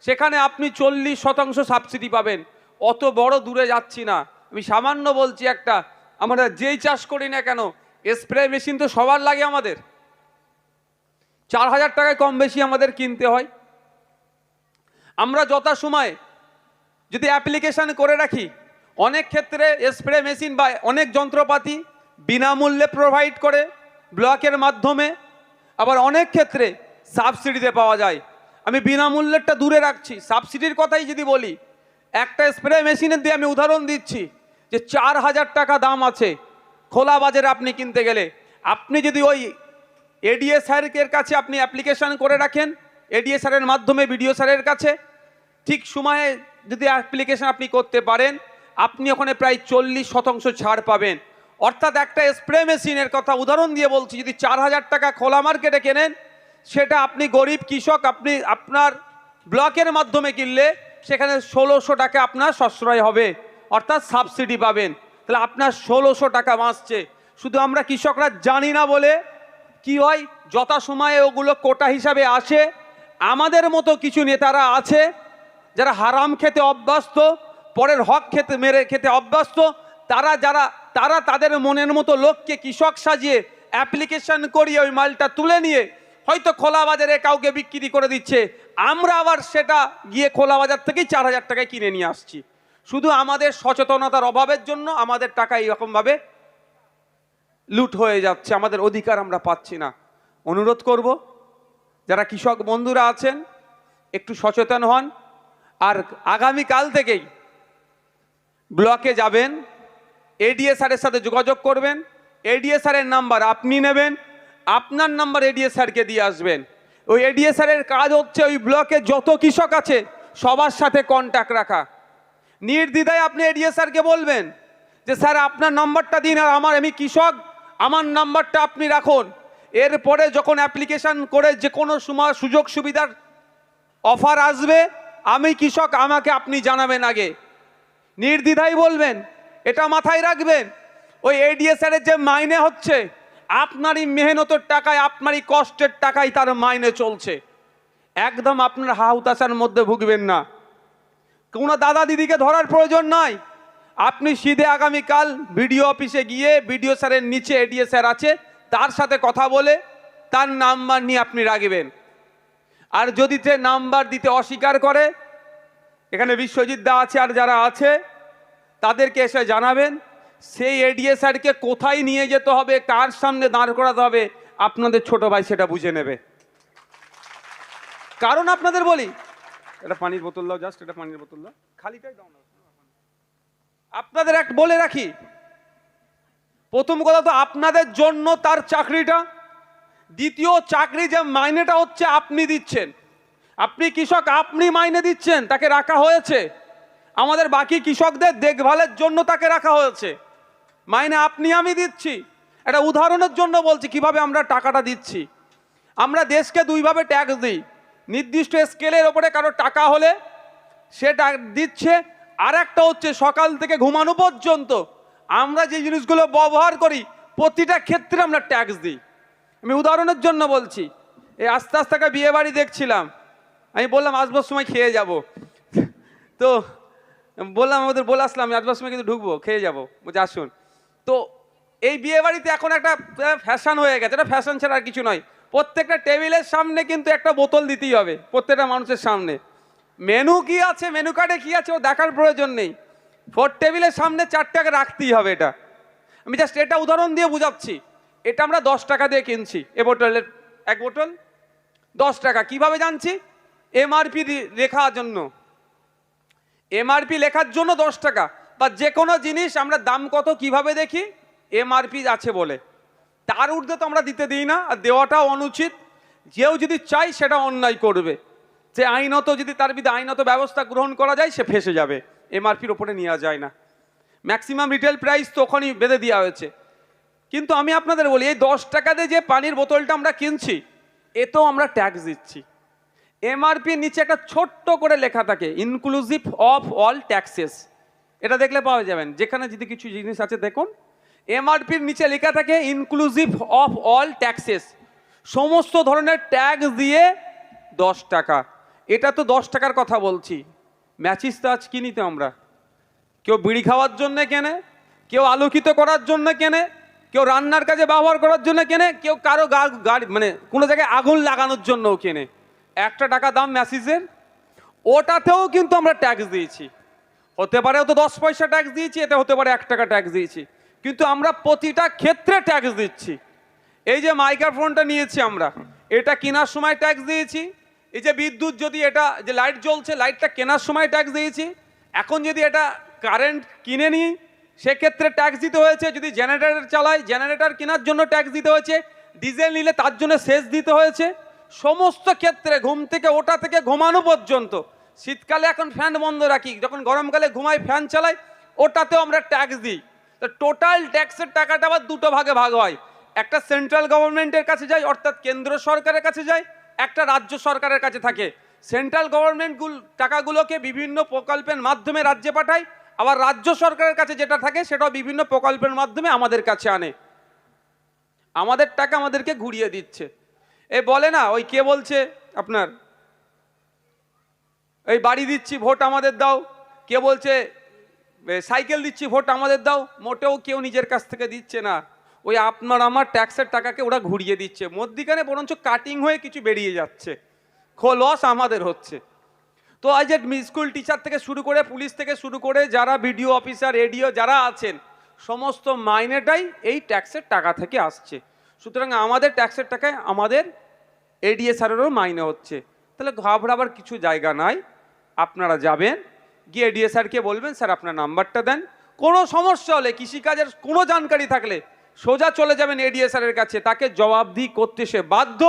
সেখানে আপনি 40% সাবসিডি পাবেন। অত বড় দূরে যাচ্ছি না, আমি সামান্য বলছি একটা, আমরা যেই চাষ করি না কেন স্প্রে মেশিন তো সবার লাগে, আমাদের 4000 টাকায় কম বেশি আমাদের কিনতে হয়। আমরা যথাসময় যদি অ্যাপ্লিকেশান করে রাখি, অনেক ক্ষেত্রে স্প্রে মেশিন বা অনেক যন্ত্রপাতি বিনামূল্যে প্রোভাইড করে ব্লকের মাধ্যমে, আবার অনেক ক্ষেত্রে সাবসিডিতে পাওয়া যায়। আমি বিনামূল্যেরটা দূরে রাখছি, সাবসিডির কথাই যদি বলি, একটা স্প্রে মেশিনের দিয়ে আমি উদাহরণ দিচ্ছি যে 4000 টাকা দাম আছে খোলা বাজারে আপনি কিনতে গেলে। আপনি যদি ওই এডিএ স্যারের কাছে আপনি অ্যাপ্লিকেশান করে রাখেন, এডিএ স্যারের মাধ্যমে বিডিও স্যারের কাছে ঠিক সময়ে যদি অ্যাপ্লিকেশান আপনি করতে পারেন, আপনি ওখানে প্রায় 40% ছাড় পাবেন। অর্থাৎ একটা স্প্রে মেশিনের কথা উদাহরণ দিয়ে বলছি, যদি 4000 টাকা খোলা মার্কেটে কেনেন, সেটা আপনি গরিব কৃষক আপনি আপনার ব্লকের মাধ্যমে কিনলে সেখানে 1600 টাকা আপনার সাশ্রয় হবে, অর্থাৎ সাবসিডি পাবেন। তাহলে আপনার 1600 টাকা বাঁচছে। শুধু আমরা কৃষকরা জানি না বলে কি হয়, যথাসময়ে ওগুলো কোটা হিসাবে আসে। আমাদের মতো কিছু নেতারা আছে যারা হারাম খেতে অভ্যস্ত, পরের হক খেতে অভ্যস্ত, তারা তাদের মনের মতো লোককে কৃষক সাজিয়ে অ্যাপ্লিকেশন করিয়ে ওই মালটা তুলে নিয়ে হয়তো খোলা বাজারে কাউকে বিক্রি করে দিচ্ছে। আমরা আবার সেটা গিয়ে খোলা বাজার থেকেই 4000 টাকায় কিনে নিয়ে আসছি। শুধু আমাদের সচেতনতার অভাবের জন্য আমাদের টাকা এইরকমভাবে লুট হয়ে যাচ্ছে, আমাদের অধিকার আমরা পাচ্ছি না। অনুরোধ করব যারা কৃষক বন্ধুরা আছেন একটু সচেতন হন, আর আগামীকাল থেকেই ব্লকে যাবেন, এডিএ স্যারের সাথে যোগাযোগ করবেন। এডিএ স্যারের নাম্বার আপনি নেবেন, আপনার নাম্বার এডিএ স্যারকে দিয়ে আসবেন। ওই এডিএ স্যারের কাজ হচ্ছে ওই ব্লকে যত কৃষক আছে সবার সাথে কন্ট্যাক্ট রাখা। নির্দ্বিধায় আপনি এডিএ স্যারকে বলবেন যে স্যার আপনার নাম্বারটা দিন, আর আমি কৃষক, আমার নাম্বারটা আপনি রাখুন। এরপরে যখন অ্যাপ্লিকেশান করে যে কোনো সময় সুযোগ সুবিধার অফার আসবে, আমি কৃষক, আমাকে আপনি জানাবেন আগে, নির্দ্বিধায় বলবেন। এটা মাথায় রাখবেন, ওই এডিএ স্যারের যে মাইনে হচ্ছে আপনারই মেহনতের টাকায়, আপনারই কষ্টের টাকায় তার মাইনে চলছে। একদম আপনার হাহুতাশার মধ্যে ভুগবেন না, কোনো দাদা দিদিকে ধরার প্রয়োজন নাই। আপনি সিধে আগামীকাল বিডিও অফিসে গিয়ে বিডিও স্যারের নিচে এডিএ স্যার আছে, তার সাথে কথা বলে তার নাম্বার নিয়ে আপনি রাখবেন। আর যদি সে নাম্বার দিতে অস্বীকার করে, এখানে বিশ্বজিৎ দা আছে আর যারা আছে তাদেরকে এসে জানাবেন। সেই এডিএ স্যারকে কোথায় নিয়ে যেতে হবে, কার সামনে দাঁড় করাতে হবে, আপনাদের ছোট ভাই সেটা বুঝে নেবে। কারণ আপনাদের বলি, এটা পানির বোতল দাও, জাস্ট এটা পানির বোতল দাও, খালিটাই দাও না। আপনাদের এক বলে রাখি, প্রথম কথা তো আপনাদের জন্য তার চাকরিটা, দ্বিতীয় চাকরি যে মাইনেটা হচ্ছে আপনি দিচ্ছেন, আপনি কৃষক, আপনি মাইনে দিচ্ছেন, তাকে রাখা হয়েছে। আমাদের বাকি কৃষকদের দেখভালের জন্য তাকে রাখা হয়েছে, মাইনে আপনি আমি দিচ্ছি। একটা উদাহরণের জন্য বলছি কিভাবে আমরা টাকাটা দিচ্ছি। আমরা দেশকে দুইভাবে ট্যাক্স দিই, নির্দিষ্ট স্কেলের ওপরে কারো টাকা হলে সে দিচ্ছে, আর একটা হচ্ছে সকাল থেকে ঘুমানো পর্যন্ত আমরা যে জিনিসগুলো ব্যবহার করি প্রতিটা ক্ষেত্রে আমরা ট্যাক্স দিই। আমি উদাহরণের জন্য বলছি, এই আস্তে আস্তে একটা বিয়ে বাড়ি দেখছিলাম, আমি বললাম আসবার সময় খেয়ে যাব, তো বললাম আমাদের বলে আসলাম আমি আসবার সময় কিন্তু ঢুকবো, খেয়ে যাবো, বলছে আসুন। তো এই বিয়ে বাড়িতে এখন একটা ফ্যাশন হয়ে গেছে, এটা ফ্যাশন ছাড়া আর কিছু নয়, প্রত্যেকটা টেবিলের সামনে কিন্তু একটা বোতল দিতেই হবে, প্রত্যেকটা মানুষের সামনে। মেনু কি আছে, মেনু কার্ডে কি আছে ও দেখার প্রয়োজন নেই, টেবিলের সামনে 4 টাকা রাখতেই হবে। এটা আমি জাস্ট এটা উদাহরণ দিয়ে বুঝাচ্ছি। এটা আমরা 10 টাকা দিয়ে কিনছি, এ বোতলের এক বোতল 10 টাকা। কিভাবে জানছি? এমআরপি লেখার জন্য, এমআরপি লেখার জন্য 10 টাকা। বা যে কোনো জিনিস আমরা দাম কত কিভাবে দেখি, এমআরপি আছে বলে, তার ঊর্ধ্বে তো আমরা দিতে দিই না, আর দেওয়াটাও অনুচিত। যেও যদি চাই সেটা অন্যায় করবে, যে আইনত যদি তার বিরুদ্ধে আইনত ব্যবস্থা গ্রহণ করা যায় সে ফেঁসে যাবে, এমআরপির ওপরে নেওয়া যায় না। ম্যাক্সিমাম রিটেল প্রাইস তো ওখানেই বেঁধে দেওয়া হয়েছে। কিন্তু আমি আপনাদের বলি, এই 10 টাকাতে যে পানির বোতলটা আমরা কিনছি এতেও আমরা ট্যাক্স দিচ্ছি। এমআরপির নিচে একটা ছোট্ট করে লেখা থাকে ইনক্লুসিভ অফ অল ট্যাক্সেস, এটা দেখলে পাওয়া যাবেন, যেখানে যদি কিছু জিনিস আছে দেখুন এমআরপির নিচে লেখা থাকে ইনক্লুসিভ অফ অল ট্যাক্সেস, সমস্ত ধরনের ট্যাক্স দিয়ে 10 টাকা। এটা তো 10 টাকার কথা বলছি, ম্যাচিস তো আজ কিনি তো আমরা, কেউ বিড়ি খাওয়ার জন্য কেনে, কেউ আলোকিত করার জন্য কেনে, কেউ রান্নার কাজে ব্যবহার করার জন্য কেনে, কেউ কারো গাড়ি মানে কোনো জায়গায় আগুন লাগানোর জন্যও কেনে। 1 টাকা দাম ম্যাচিসের, ওটাতেও কিন্তু আমরা ট্যাক্স দিয়েছি। হতে পারে তো 10 পয়সা ট্যাক্স দিয়েছি, এটা হতে পারে 1 টাকা ট্যাক্স দিয়েছি, কিন্তু আমরা প্রতিটা ক্ষেত্রে ট্যাক্স দিচ্ছি। এই যে মাইক্রোফোনটা নিয়েছি আমরা, এটা কেনার সময় ট্যাক্স দিয়েছি। এই যে বিদ্যুৎ, যদি এটা যে লাইট জ্বলছে, লাইটটা কেনার সময় ট্যাক্স দিয়েছি। এখন যদি এটা কারেন্ট কিনে নিই, সেক্ষেত্রে ট্যাক্স দিতে হয়েছে। যদি জেনারেটর চালাই, জেনারেটর কেনার জন্য ট্যাক্স দিতে হয়েছে। ডিজেল নিলে তার জন্য সেচ দিতে হয়েছে। সমস্ত ক্ষেত্রে, ঘুম থেকে ওঠা থেকে ঘুমানো পর্যন্ত, শীতকালে এখন ফ্যান বন্ধ রাখি, যখন গরমকালে ঘুমাই ফ্যান চালাই, ওটাতেও আমরা ট্যাক্স দিই। তো টোটাল ট্যাক্সের টাকাটা আবার দুটো ভাগে ভাগ হয়, একটা সেন্ট্রাল গভর্নমেন্টের কাছে যায়, অর্থাৎ কেন্দ্র সরকারের কাছে যায়, একটা রাজ্য সরকারের কাছে থাকে। সেন্ট্রাল গভর্নমেন্ট টাকাগুলোকে বিভিন্ন প্রকল্পের মাধ্যমে রাজ্যে পাঠায়, আবার রাজ্য সরকারের কাছে যেটা থাকে সেটাও বিভিন্ন প্রকল্পের মাধ্যমে আমাদের কাছে আনে। আমাদের টাকা আমাদেরকে ঘুরিয়ে দিচ্ছে। এ বলে না, ওই কে বলছে আপনার, এই বাড়ি দিচ্ছি ভোট আমাদের দাও, কে বলছে সাইকেল দিচ্ছি ভোট আমাদের দাও। মোটেও কেউ নিজের কাছ থেকে দিচ্ছে না, ওই আপনার আমার ট্যাক্সের টাকাকে ওরা ঘুরিয়ে দিচ্ছে। মধ্যিখানে বরঞ্চ কাটিং হয়ে কিছু বেরিয়ে যাচ্ছে, লস আমাদের হচ্ছে। তো আজ স্কুল টিচার থেকে শুরু করে, পুলিশ থেকে শুরু করে, যারা বিডিও অফিসার, এডিও যারা আছেন, সমস্ত মাইনেটাই এই ট্যাক্সের টাকা থেকে আসছে। সুতরাং আমাদের ট্যাক্সের টাকায় আমাদের এডিএসআরেরও মাইনে হচ্ছে। তাহলে ঘাবড়াবার কিছু জায়গা নাই। আপনারা যাবেন, গিয়ে এডিএসআরকে বলবেন, স্যার আপনার নাম্বারটা দেন। কোনো সমস্যা হলে, কৃষিকাজের কোনো জানকারি থাকলে সোজা চলে যাবেন এডিএসআরের কাছে। তাকে জবাবদিহি করতে সে বাধ্য,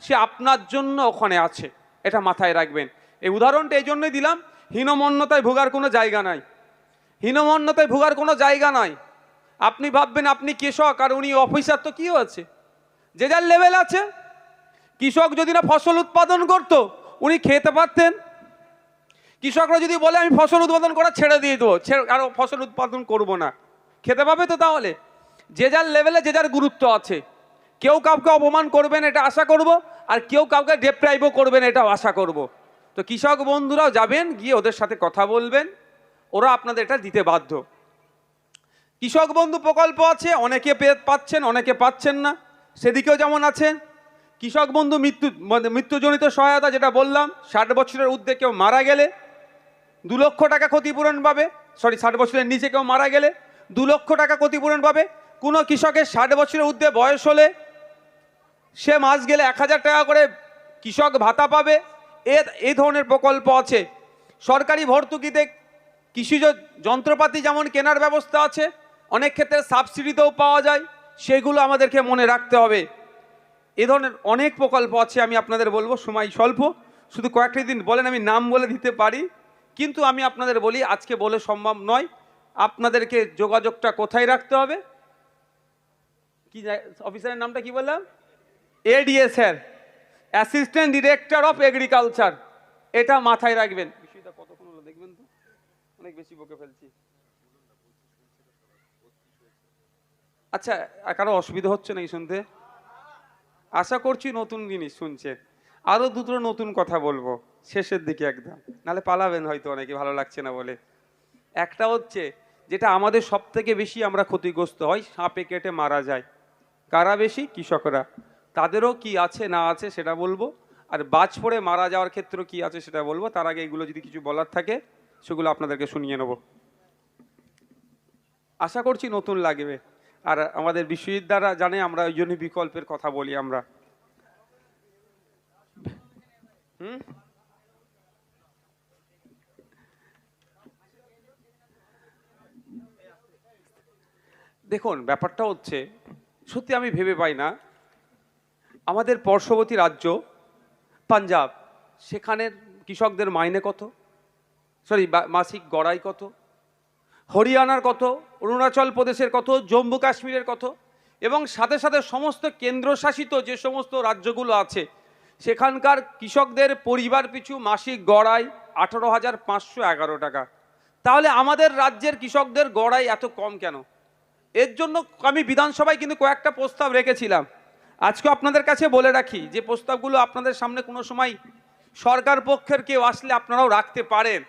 সে আপনার জন্য ওখানে আছে, এটা মাথায় রাখবেন। এই উদাহরণটা এই জন্যই দিলাম, হীনমন্যতায় ভোগার কোনো জায়গা নাই, হীনমন্যতায় ভোগার কোনো জায়গা নাই। আপনি ভাববেন আপনি কৃষক আর উনি অফিসার, তো কি হয়েছে, যে যার লেভেল আছে। কৃষক যদি না ফসল উৎপাদন করত, উনি খেতে পারতেন। কৃষকরা যদি বলে আমি ফসল উৎপাদন করা ছেড়ে দিয়ে দেবো, আর ফসল উৎপাদন করব না, খেতে পাবে তো? তাহলে যে যার লেভেলে যে যার গুরুত্ব আছে। কেউ কাউকে অপমান করবেন এটা আশা করব, আর কেউ কাউকে ডেপ্রাইভও করবেন এটাও আশা করব। তো কৃষক বন্ধুরাও যাবেন, গিয়ে ওদের সাথে কথা বলবেন, ওরা আপনাদের এটা দিতে বাধ্য। কৃষক বন্ধু প্রকল্প আছে, অনেকে পাচ্ছেন, অনেকে পাচ্ছেন না, সেদিকেও যেমন আছে। কৃষক বন্ধু মৃত্যুজনিত সহায়তা, যেটা বললাম, 60 বছরের ঊর্ধ্বে কেউ মারা গেলে 2 লক্ষ টাকা ক্ষতিপূরণ পাবে। 60 বছরের নিচে কেউ মারা গেলে 2 লক্ষ টাকা ক্ষতিপূরণ পাবে। কোনো কৃষকের 60 বছরের ঊর্ধ্বে বয়স হলে সে মাস গেলে 1000 টাকা করে কৃষক ভাতা পাবে। এই ধরনের প্রকল্প আছে। সরকারি ভর্তুকিতে কৃষিজ যন্ত্রপাতি যেমন কেনার ব্যবস্থা আছে, অনেক ক্ষেত্রে সাবসিডিতেও পাওয়া যায়, সেগুলো আমাদেরকে মনে রাখতে হবে। এ ধরনের অনেক প্রকল্প আছে, আমি আপনাদের বলবো, সময় স্বল্প, শুধু কয়েকটি দিন বলেন আমি নাম বলে দিতে পারি, কিন্তু আমি আপনাদের বলি আজকে বলে সম্ভব নয়। আপনাদেরকে যোগাযোগটা কোথায় রাখতে হবে, কি অফিসারের নামটা কি বললাম, ADSR, assistant director of agriculture, এটা মাথায় রাখবেন। বিষয়টা কতক্ষণ হলো দেখবেন তো, অনেক বেশি বকে ফেলছি। আচ্ছা, কারো অসুবিধা হচ্ছে নাকি শুনতে? আশা করছি নতুন জিনিস শুনছে। আরো দুটো নতুন কথা বলবো শেষের দিকে একদম, নাহলে পালাবেন হয়তো অনেকে, ভালো লাগছে না বলে। একটা হচ্ছে যেটা আমাদের সব থেকে বেশি আমরা ক্ষতিগ্রস্ত হয়, সাপে কেটে মারা যায়। কারা বেশি? কৃষকরা। তাদেরও কি আছে না আছে সেটা বলবো, আর বাজ পড়ে মারা যাওয়ার ক্ষেত্রে কি আছে সেটা বলবো। তার আগে এগুলো যদি কিছু বলার থাকে সেগুলো আপনাদেরকে শুনিয়ে নেব। আশা করছি নতুন লাগবে, আর আমাদের বিশ্ববিদ্যালয়রা জানে আমরা ওই জন্য বিকল্পের কথা বলি আমরা। দেখুন, ব্যাপারটা হচ্ছে সত্যি আমি ভেবে পাই না, আমাদের পার্শ্ববর্তী রাজ্য পাঞ্জাব, সেখানের কৃষকদের মাইনে কত, মাসিক গড়াই কত, হরিয়ানার কত, অরুণাচল প্রদেশের কত, জম্মু কাশ্মীরের কত, এবং সাথে সাথে সমস্ত কেন্দ্রশাসিত যে সমস্ত রাজ্যগুলো আছে সেখানকার কৃষকদের পরিবার পিছু মাসিক গড়াই 18,511 টাকা। তাহলে আমাদের রাজ্যের কৃষকদের গড়াই এত কম কেন? এর জন্য আমি বিধানসভায় কিন্তু কয়েকটা প্রস্তাব রেখেছিলাম। আজকে আপনাদের কাছে বলে রাখি যে প্রস্তাবগুলো আপনাদের সামনে কোনো সময় সরকার পক্ষের কেউ আসলে আপনারাও রাখতে পারেন।